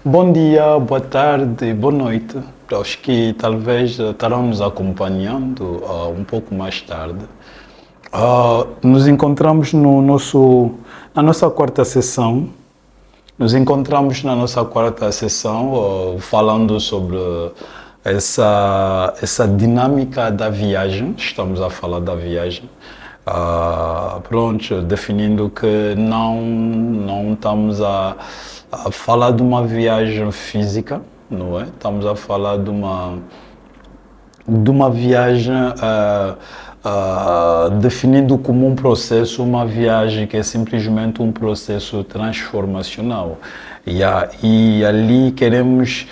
Bom dia, boa tarde, boa noite para os que talvez estarão nos acompanhando um pouco mais tarde. Nos encontramos na nossa quarta sessão. Falando sobre essa dinâmica da viagem. Estamos a falar da viagem. Definindo que não estamos a falar de uma viagem física, não é? Estamos a falar de uma viagem definido como um processo, uma viagem que é simplesmente um processo transformacional. E ali queremos,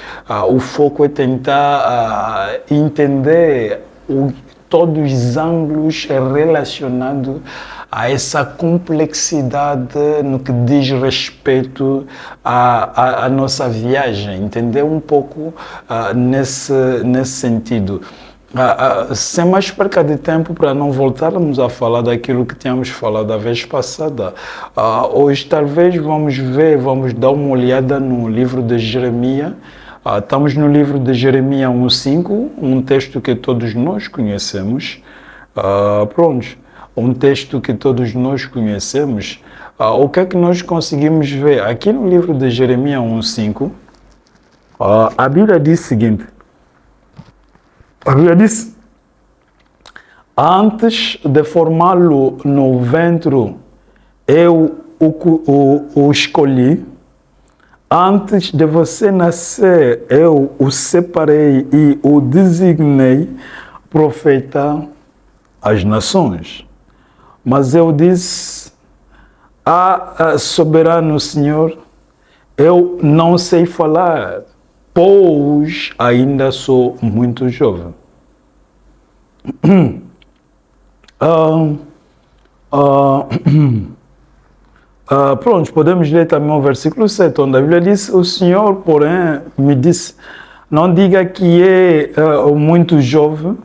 o foco é tentar entender todos os ângulos relacionados a essa complexidade no que diz respeito à nossa viagem, entender um pouco nesse sentido. Sem mais perca de tempo, para não voltarmos a falar daquilo que tínhamos falado a vez passada, hoje talvez vamos dar uma olhada no livro de Jeremias. Estamos no livro de Jeremias 1:5, um texto que todos nós conhecemos. Um texto que todos nós conhecemos. O que é que nós conseguimos ver? Aqui no livro de Jeremias 1:5, a Bíblia diz o seguinte. A Bíblia diz: antes de formá-lo no ventre, eu o escolhi. Antes de você nascer, eu o separei e o designei profeta às nações. Mas eu disse: soberano Senhor, eu não sei falar, pois ainda sou muito jovem. Podemos ler também o versículo 7, onde a Bíblia diz: o Senhor, porém, me disse, não diga que é muito jovem,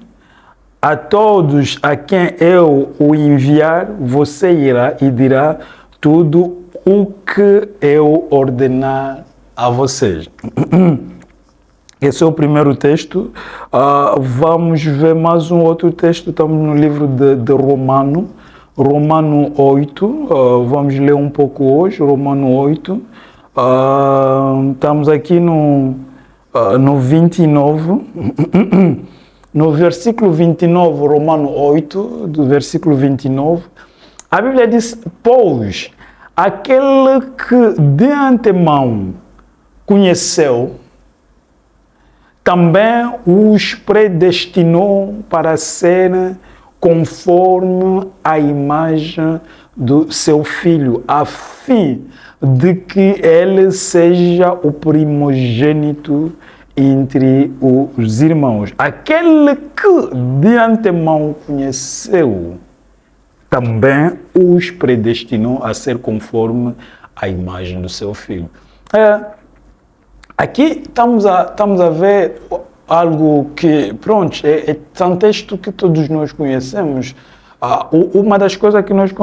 a todos a quem eu o enviar, você irá e dirá tudo o que eu ordenar a vocês. Esse é o primeiro texto. Vamos ver mais um outro texto. Estamos no livro de Romano 8. Vamos ler um pouco hoje, Romano 8. Estamos aqui no 29. No versículo 29, Romano 8, do versículo 29, a Bíblia diz: pois aquele que de antemão conheceu, também os predestinou para serem conforme a imagem do seu Filho, a fim de que ele seja o primogênito entre os irmãos. Aquele que de antemão conheceu, também os predestinou a ser conforme a imagem do seu Filho. Aqui estamos a ver algo que, é um texto que todos nós conhecemos. Uma das coisas que nós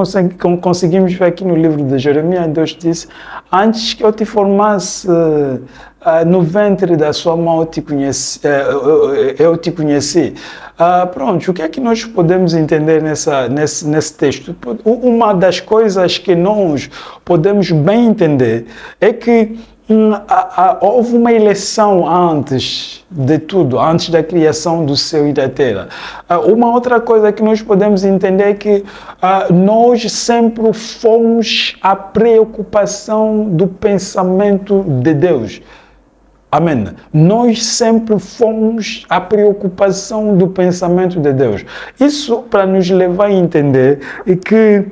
conseguimos ver aqui no livro de Jeremias, Deus disse: antes que eu te formasse no ventre da sua mãe, eu te conheci. O que é que nós podemos entender nesse texto? Uma das coisas que nós podemos bem entender é que houve uma eleição antes de tudo, antes da criação do céu e da terra. Uma outra coisa que nós podemos entender é que nós sempre fomos a preocupação do pensamento de Deus. Amém. Nós sempre fomos a preocupação do pensamento de Deus. Isso para nos levar a entender que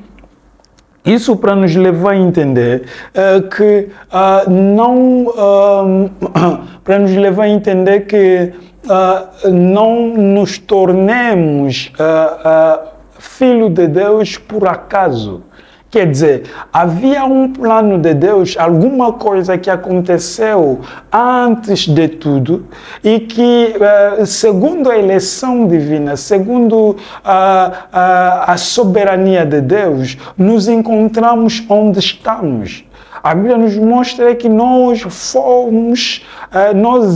não nos tornemos filho de Deus por acaso. Quer dizer, havia um plano de Deus, alguma coisa que aconteceu antes de tudo e que, segundo a eleição divina, segundo a soberania de Deus, nos encontramos onde estamos. A Bíblia nos mostra que nós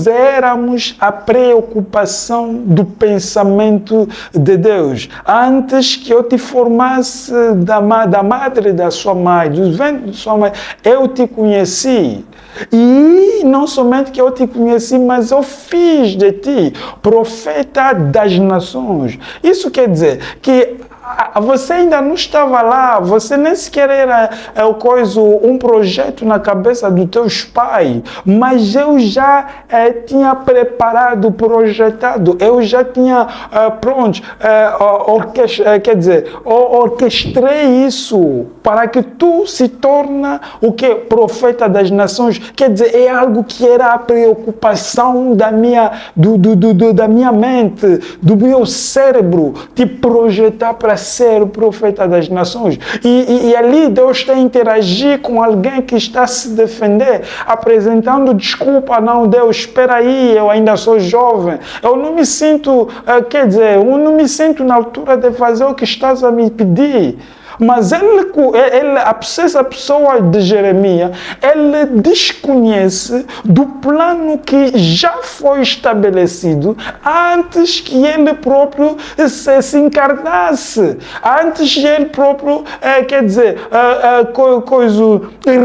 éramos a preocupação do pensamento de Deus. Antes que eu te formasse da madre da sua mãe, do ventre de sua mãe, eu te conheci. E não somente que eu te conheci, mas eu fiz de ti profeta das nações. Isso quer dizer que você ainda não estava lá, você nem sequer era um projeto na cabeça dos teus pais, mas eu já tinha preparado, projetado, eu já tinha orquestrei isso para que tu se torne o que? Profeta das nações. Quer dizer, é algo que era a preocupação da minha mente, do meu cérebro, te projetar para ser o profeta das nações. E ali Deus está a interagir com alguém que está a se defender, apresentando desculpa. Não, Deus, espera aí, eu ainda sou jovem. Eu não me sinto, eu não me sinto na altura de fazer o que estás a me pedir. Mas essa pessoa de Jeremias, ele desconhece do plano que já foi estabelecido antes que ele próprio se encarnasse, antes que ele próprio,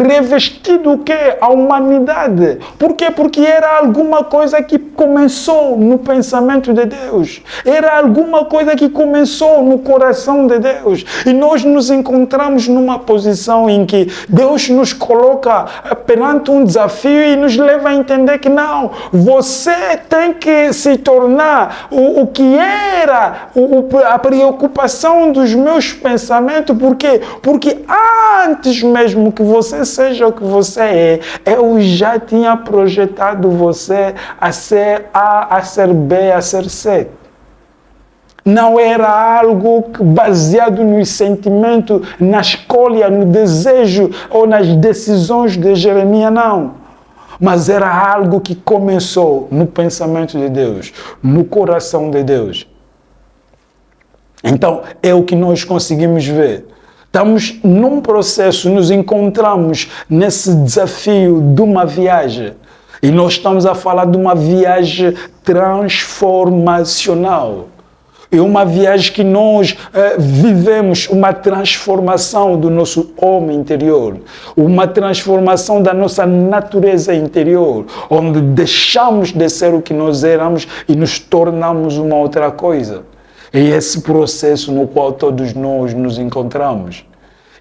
revestido o quê? A humanidade. Por quê? Porque era alguma coisa que começou no pensamento de Deus, era alguma coisa que começou no coração de Deus, e nós nos encontramos numa posição em que Deus nos coloca perante um desafio e nos leva a entender que não, você tem que se tornar o que era a preocupação dos meus pensamentos. Por quê? Porque antes mesmo que você seja o que você é, eu já tinha projetado você a ser A, a ser B, a ser C. Não era algo baseado no sentimento, na escolha, no desejo ou nas decisões de Jeremias, não. Mas era algo que começou no pensamento de Deus, no coração de Deus. Então, é o que nós conseguimos ver. Estamos num processo, nos encontramos nesse desafio de uma viagem. E nós estamos a falar de uma viagem transformacional. É uma viagem que nós vivemos uma transformação do nosso homem interior, uma transformação da nossa natureza interior, onde deixamos de ser o que nós éramos e nos tornamos uma outra coisa. É esse processo no qual todos nós nos encontramos.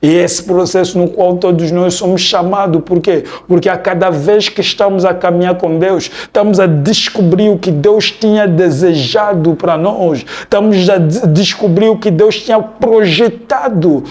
E esse processo no qual todos nós somos chamados. Por quê? Porque a cada vez que estamos a caminhar com Deus, estamos a descobrir o que Deus tinha desejado para nós. Estamos a descobrir o que Deus tinha projetado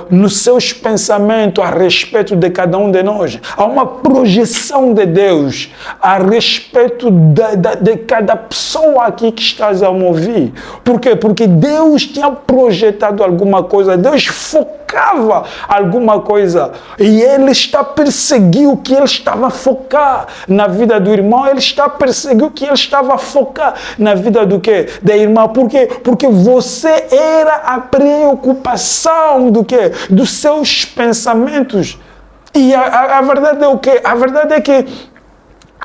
nos seus pensamentos a respeito de cada um de nós. Há uma projeção de Deus a respeito de cada pessoa aqui que estás a me ouvir. Por quê? Porque Deus tinha projetado alguma coisa. Deus focava alguma coisa e Ele está a perseguir o que Ele estava a focar na vida do irmão. Ele está a perseguir o que Ele estava a focar na vida do quê? Da irmã. Por quê? Porque você era a preocupação do quê? Dos seus pensamentos. E a verdade é o quê? A verdade é que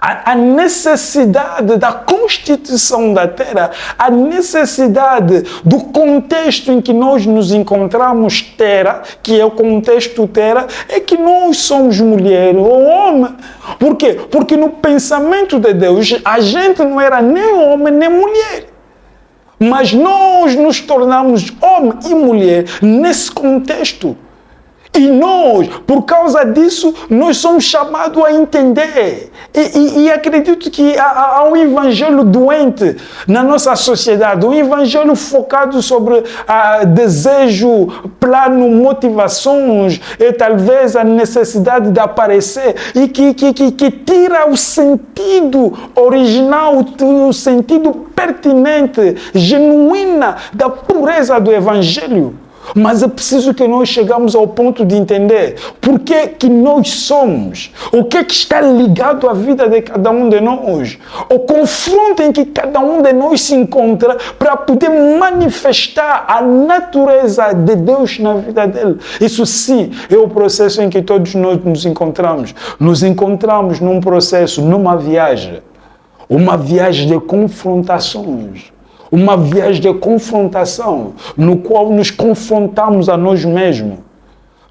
a necessidade da constituição da terra, a necessidade do contexto em que nós nos encontramos terra, que é o contexto terra, é que nós somos mulher ou homem. Por quê? Porque no pensamento de Deus, a gente não era nem homem nem mulher. Mas nós nos tornamos homem e mulher nesse contexto. E nós, por causa disso, nós somos chamados a entender. E acredito que há um evangelho doente na nossa sociedade, um evangelho focado sobre desejo, plano, motivações, e talvez a necessidade de aparecer, e que tira o sentido original, o sentido pertinente, genuína da pureza do evangelho. Mas é preciso que nós chegamos ao ponto de entender por que nós somos, o que está ligado à vida de cada um de nós, o confronto em que cada um de nós se encontra para poder manifestar a natureza de Deus na vida dele. Isso sim é o processo em que todos nós nos encontramos. Nos encontramos num processo, numa viagem. Uma viagem de confrontações. Uma viagem de confrontação, no qual nos confrontamos a nós mesmos.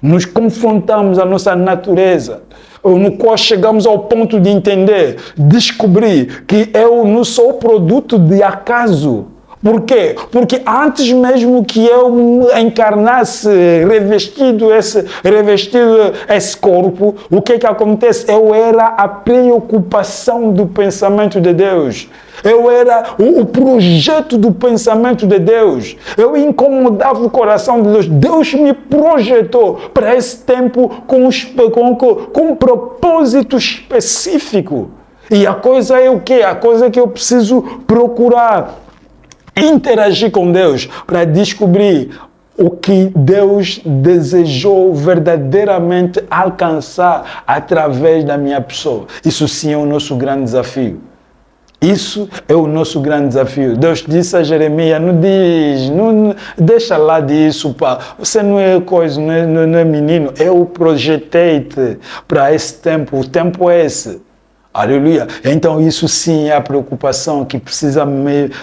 Nos confrontamos a nossa natureza. No qual chegamos ao ponto de entender, descobrir que eu não sou produto de acaso. Por quê? Porque antes mesmo que eu encarnasse revestido esse corpo, o que acontece? Eu era a preocupação do pensamento de Deus. Eu era o projeto do pensamento de Deus. Eu incomodava o coração de Deus. Deus me projetou para esse tempo com um propósito específico. E a coisa é o quê? A coisa é que eu preciso procurar interagir com Deus para descobrir o que Deus desejou verdadeiramente alcançar através da minha pessoa. Isso sim é o nosso grande desafio. Isso é o nosso grande desafio. Deus disse a Jeremias, não deixa lá disso, pá. Você não é coisa, não é menino. Eu projetei-te para esse tempo. O tempo é esse. Aleluia. Então isso sim é a preocupação que precisa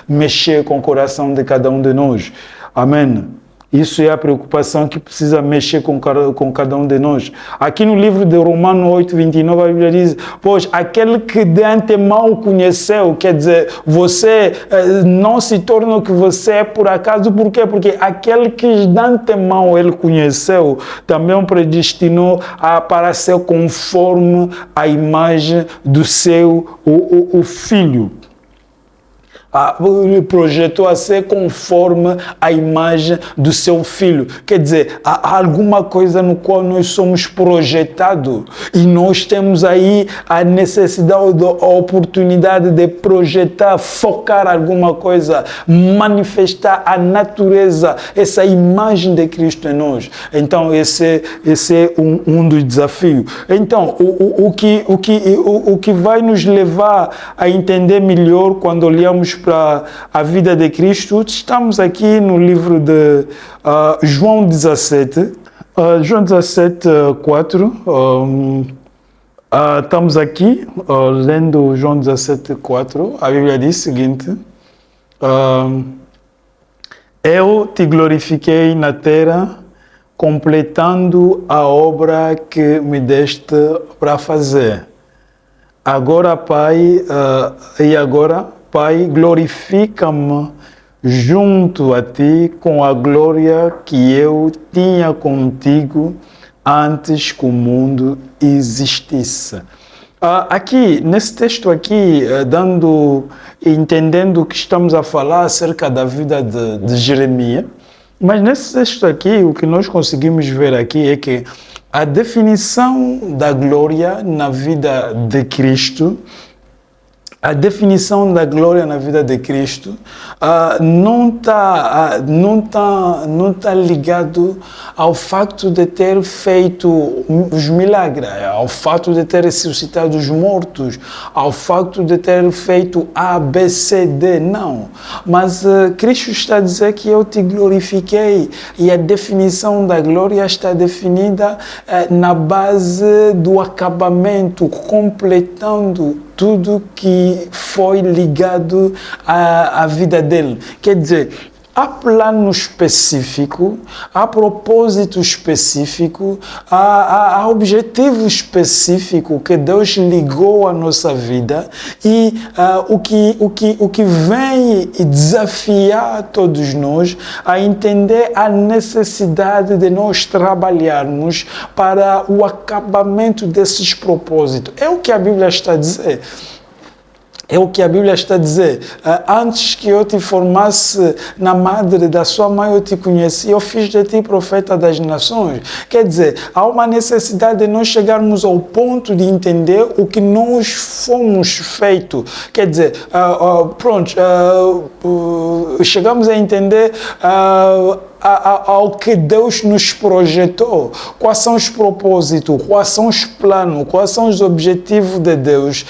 mexer com o coração de cada um de nós. Amém. Isso é a preocupação que precisa mexer com cada um de nós. Aqui no livro de Romanos 8:29, a Bíblia diz, pois aquele que de antemão conheceu, quer dizer, você não se torna o que você é por acaso. Por quê? Porque aquele que de antemão ele conheceu, também o predestinou para ser conforme a imagem do seu o Filho. Ele projetou a ser conforme a imagem do seu Filho. Quer dizer, há alguma coisa no qual nós somos projetados e nós temos aí a necessidade, a oportunidade de projetar, focar alguma coisa, manifestar a natureza, essa imagem de Cristo em nós. Então, esse é um dos desafios. Então, o que vai nos levar a entender melhor quando olhamos para a vida de Cristo, estamos aqui no livro de João 17, João 17, 4. Estamos aqui lendo João 17, 4. A Bíblia diz o seguinte: eu te glorifiquei na terra, completando a obra que me deste para fazer. Agora, Pai, Pai, glorifica-me junto a ti com a glória que eu tinha contigo antes que o mundo existisse. Aqui, nesse texto aqui, entendendo que estamos a falar acerca da vida de Jeremias, mas nesse texto aqui, o que nós conseguimos ver aqui é que a definição da glória na vida de Cristo, a definição da glória na vida de Cristo não está ligado ao fato de ter feito os milagres, ao fato de ter ressuscitado os mortos, ao fato de ter feito A, B, C, D, não. Mas Cristo está a dizer que eu te glorifiquei, e a definição da glória está definida na base do acabamento, completando tudo que foi ligado à vida dele. Quer dizer, há plano específico, há propósito específico, há objetivo específico que Deus ligou à nossa vida, e o que vem desafiar todos nós a entender a necessidade de nós trabalharmos para o acabamento desses propósitos. É o que a Bíblia está a dizer. É o que a Bíblia está a dizer. Antes que eu te formasse na madre da sua mãe, eu te conheci, eu fiz de ti profeta das nações. Quer dizer, há uma necessidade de nós chegarmos ao ponto de entender o que nós fomos feitos. Quer dizer, chegamos a entender ao que Deus nos projetou. Quais são os propósitos, quais são os planos, quais são os objetivos de Deus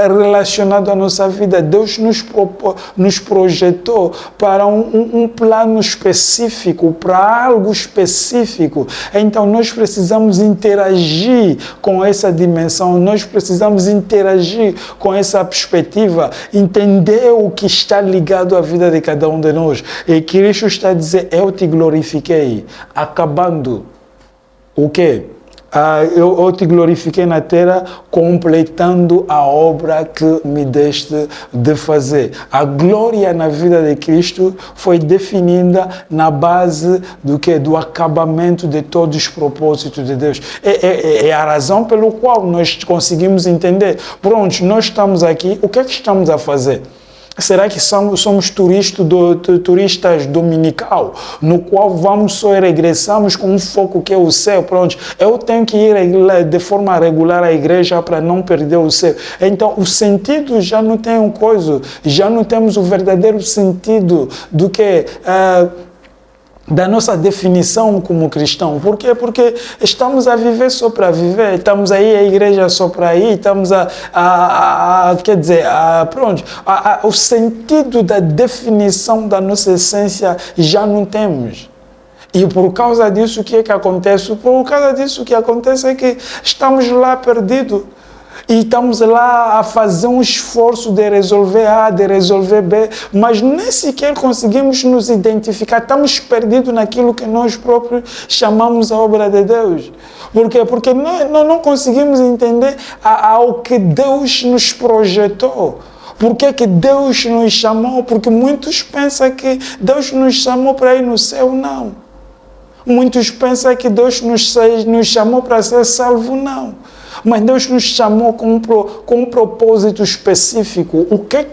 relacionados à nossa vida. Deus nos projetou para um plano específico, para algo específico. Então nós precisamos interagir com essa dimensão, nós precisamos interagir com essa perspectiva, entender o que está ligado à vida de cada um de nós. E Cristo está a dizer, eu te glorifiquei, acabando o quê? Eu te glorifiquei na terra, completando a obra que me deste de fazer. A glória na vida de Cristo foi definida na base do quê? Do acabamento de todos os propósitos de Deus. É a razão pelo qual nós conseguimos entender. Pronto, nós estamos aqui, o que é que estamos a fazer? Será que somos turistas dominical, no qual vamos só e regressamos com um foco que é o céu? Pronto, eu tenho que ir de forma regular à igreja para não perder o céu. Então, o sentido já não tem um coisa, já não temos o verdadeiro sentido do que... da nossa definição como cristão. Por quê? Porque estamos a viver só para viver, estamos aí à igreja só para ir, estamos quer dizer, pronto, o sentido da definição da nossa essência já não temos. E por causa disso, o que é que acontece? Por causa disso, o que acontece é que estamos lá perdidos. E estamos lá a fazer um esforço de resolver A, de resolver B, mas nem sequer conseguimos nos identificar. Estamos perdidos naquilo que nós próprios chamamos a obra de Deus. Por quê? Porque nós não conseguimos entender ao que Deus nos projetou. Por que Deus nos chamou? Porque muitos pensam que Deus nos chamou para ir no céu, não. Muitos pensam que Deus nos chamou para ser salvo, não. Mas Deus nos chamou com um propósito específico. O que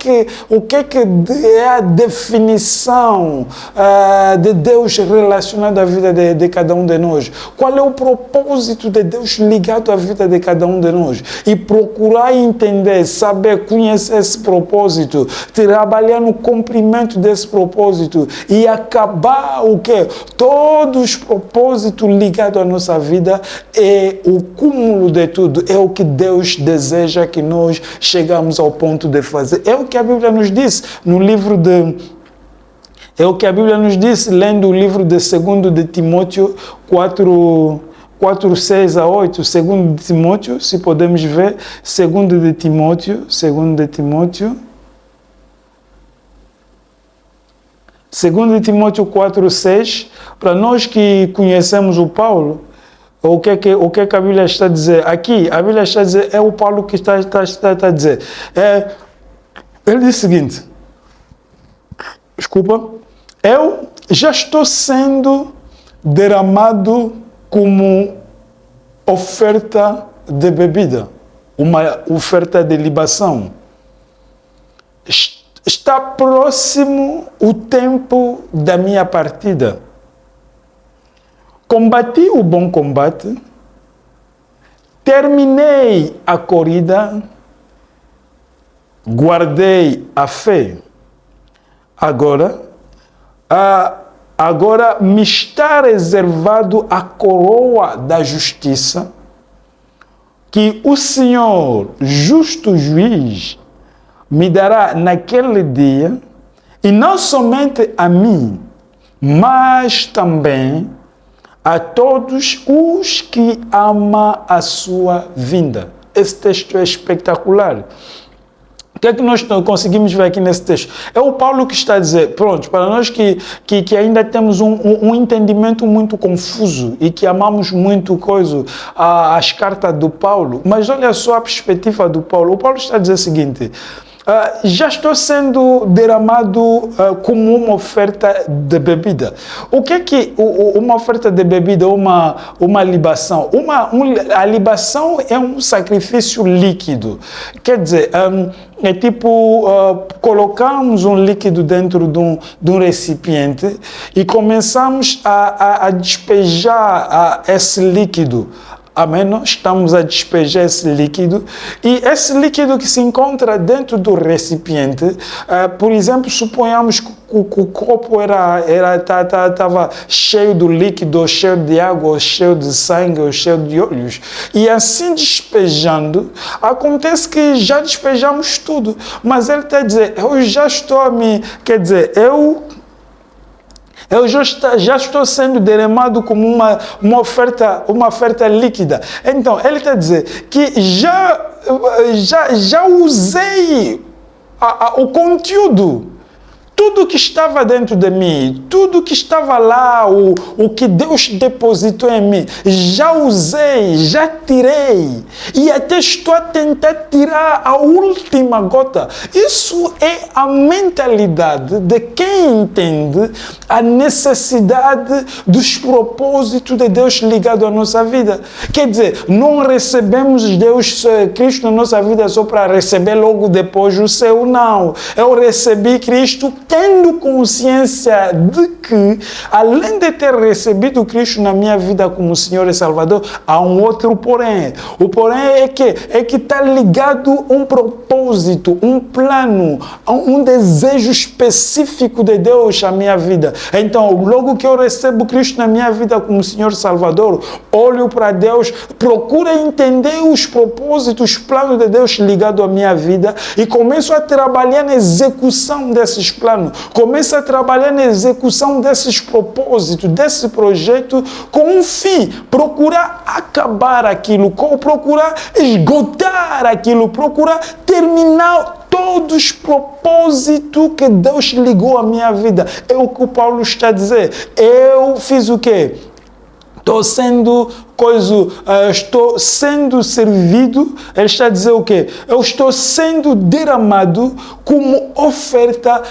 é a definição de Deus relacionada à vida de cada um de nós? Qual é o propósito de Deus ligado à vida de cada um de nós? E procurar entender, saber, conhecer esse propósito, trabalhar no cumprimento desse propósito e acabar o quê? Todos os propósitos ligados à nossa vida é o cúmulo de tudo. É o que Deus deseja que nós chegamos ao ponto de fazer. É o que a Bíblia nos diz no livro de... É o que a Bíblia nos diz, lendo o livro de 2 de Timóteo 4, 6 a 8. 2 de Timóteo, se podemos ver, 2 de Timóteo, 2 de Timóteo. 2 de Timóteo 4, 6. Para nós que conhecemos o Paulo, o que é que a Bíblia está a dizer? Aqui, a Bíblia está a dizer, é o Paulo que está a dizer. Ele diz o seguinte, desculpa, eu já estou sendo derramado como oferta de bebida, uma oferta de libação. Está próximo o tempo da minha partida. Combati o bom combate, terminei a corrida, guardei a fé. Agora me está reservado a coroa da justiça, que o Senhor, justo juiz, me dará naquele dia, e não somente a mim, mas também a todos os que amam a sua vinda. Esse texto é espetacular. O que é que nós conseguimos ver aqui nesse texto? É o Paulo que está a dizer, pronto, para nós que ainda temos um entendimento muito confuso e que amamos muito as cartas do Paulo, mas olha só a perspectiva do Paulo. O Paulo está a dizer o seguinte, já estou sendo derramado como uma oferta de bebida. O que é uma oferta de bebida, uma libação? A libação é um sacrifício líquido. Quer dizer, é tipo, colocamos um líquido dentro de um recipiente e começamos a despejar esse líquido Amém? Nós estamos a despejar esse líquido, e esse líquido que se encontra dentro do recipiente, por exemplo, suponhamos que o copo estava cheio do líquido, ou cheio de água, ou cheio de sangue, ou cheio de óleos, e assim despejando, acontece que já despejamos tudo, mas ele está a dizer, eu já estou a me, quer dizer, eu já estou sendo derramado como uma oferta líquida. Então, ele está a dizer que já usei o conteúdo. Tudo que estava dentro de mim, tudo que estava lá, o que Deus depositou em mim, já usei, já tirei. E até estou a tentar tirar a última gota. Isso é a mentalidade de quem entende a necessidade dos propósitos de Deus ligado à nossa vida. Quer dizer, não recebemos Cristo na nossa vida só para receber logo depois o céu, não. Eu recebi Cristo tendo consciência de que, além de ter recebido Cristo na minha vida como Senhor e Salvador, há um outro porém. O porém é que está ligado a um propósito, um plano, um desejo específico de Deus à minha vida. Então, logo que eu recebo Cristo na minha vida como Senhor e Salvador, olho para Deus, procuro entender os propósitos, os planos de Deus ligados à minha vida e começo a trabalhar na execução desses planos. Começa a trabalhar na execução desses propósitos, desse projeto, com um fim, procurar acabar aquilo, procurar esgotar aquilo, procurar terminar todos os propósitos que Deus ligou à minha vida. É o que o Paulo está a dizer. Eu fiz o quê? Estou sendo servido, ele está a dizer o quê? Eu estou sendo derramado como oferta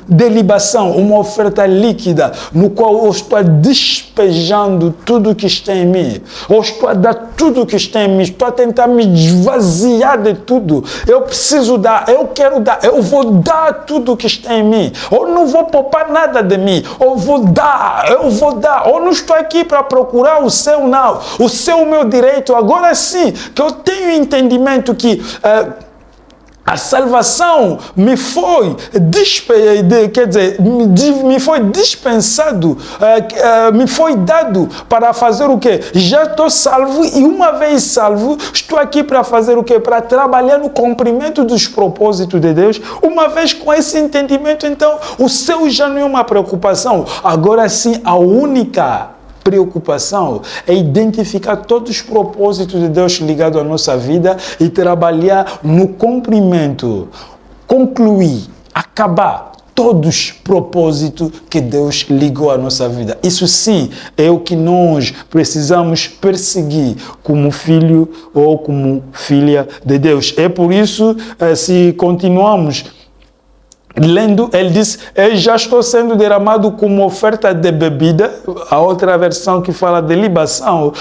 de libação, uma oferta líquida, no qual eu estou despejando tudo que está em mim. Eu estou a dar tudo que está em mim, estou a tentar me esvaziar de tudo. Eu preciso dar, eu quero dar, eu vou dar tudo que está em mim. Eu não vou poupar nada de mim, eu vou dar. Eu não estou aqui para procurar o céu, não. O céu é o meu direito. Agora sim, que eu tenho entendimento que a salvação me foi dispensado, me foi dado para fazer o quê? Já estou salvo e uma vez salvo, estou aqui para fazer o quê? Para trabalhar no cumprimento dos propósitos de Deus. Uma vez com esse entendimento, então, o céu já não é uma preocupação. Agora sim, a única preocupação é identificar todos os propósitos de Deus ligados à nossa vida e trabalhar no cumprimento, concluir, acabar todos os propósitos que Deus ligou à nossa vida. Isso sim é o que nós precisamos perseguir como filho ou como filha de Deus. É por isso, se continuamos lendo, ele diz, eu já estou sendo derramado como oferta de bebida. A outra versão que fala de libação,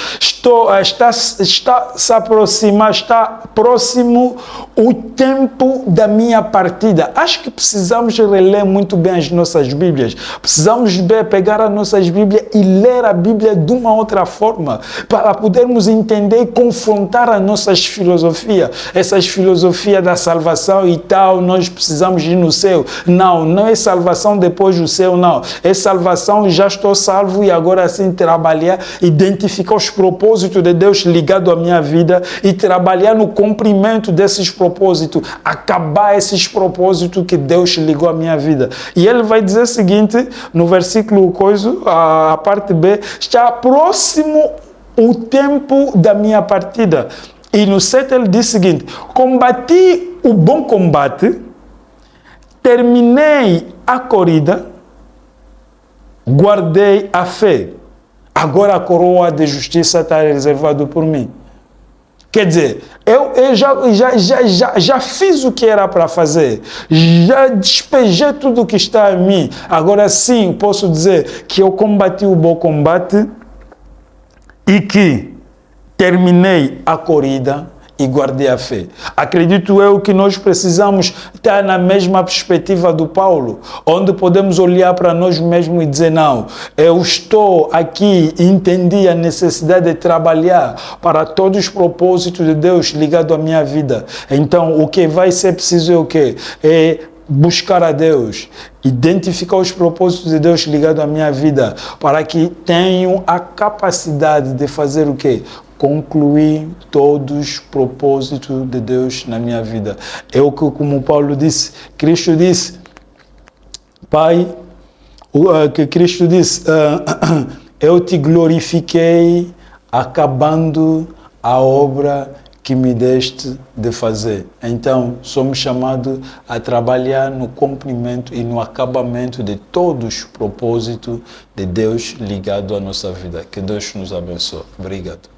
está se aproximar, está próximo o tempo da minha partida. Acho que precisamos reler muito bem as nossas Bíblias. Precisamos pegar as nossas Bíblias e ler a Bíblia de uma outra forma, para podermos entender e confrontar as nossas filosofias. Essas filosofias da salvação e tal, nós precisamos ir no céu. Não é salvação depois do céu, não. É salvação, já estou salvo e agora sim trabalhar, identificar os propósitos de Deus ligados à minha vida e trabalhar no cumprimento desses propósitos, acabar esses propósitos que Deus ligou à minha vida. E ele vai dizer o seguinte, no versículo a parte B, está próximo o tempo da minha partida. E no 7 ele diz o seguinte, combati o bom combate, terminei a corrida, guardei a fé. Agora a coroa de justiça está reservada por mim. Quer dizer, eu já fiz o que era para fazer. Já despejei tudo o que está em mim. Agora sim, posso dizer que eu combati o bom combate e que terminei a corrida e guardei a fé. Acredito eu que nós precisamos estar na mesma perspectiva do Paulo, onde podemos olhar para nós mesmos e dizer, não, eu estou aqui e entendi a necessidade de trabalhar para todos os propósitos de Deus ligados à minha vida. Então, o que vai ser preciso é o quê? É buscar a Deus, identificar os propósitos de Deus ligados à minha vida, para que tenham a capacidade de fazer o quê? Concluir todos os propósitos de Deus na minha vida. É o que, como Paulo disse, Cristo disse, Pai, que Cristo disse, eu te glorifiquei acabando a obra que me deste de fazer. Então, somos chamados a trabalhar no cumprimento e no acabamento de todos os propósitos de Deus ligados à nossa vida. Que Deus nos abençoe. Obrigado.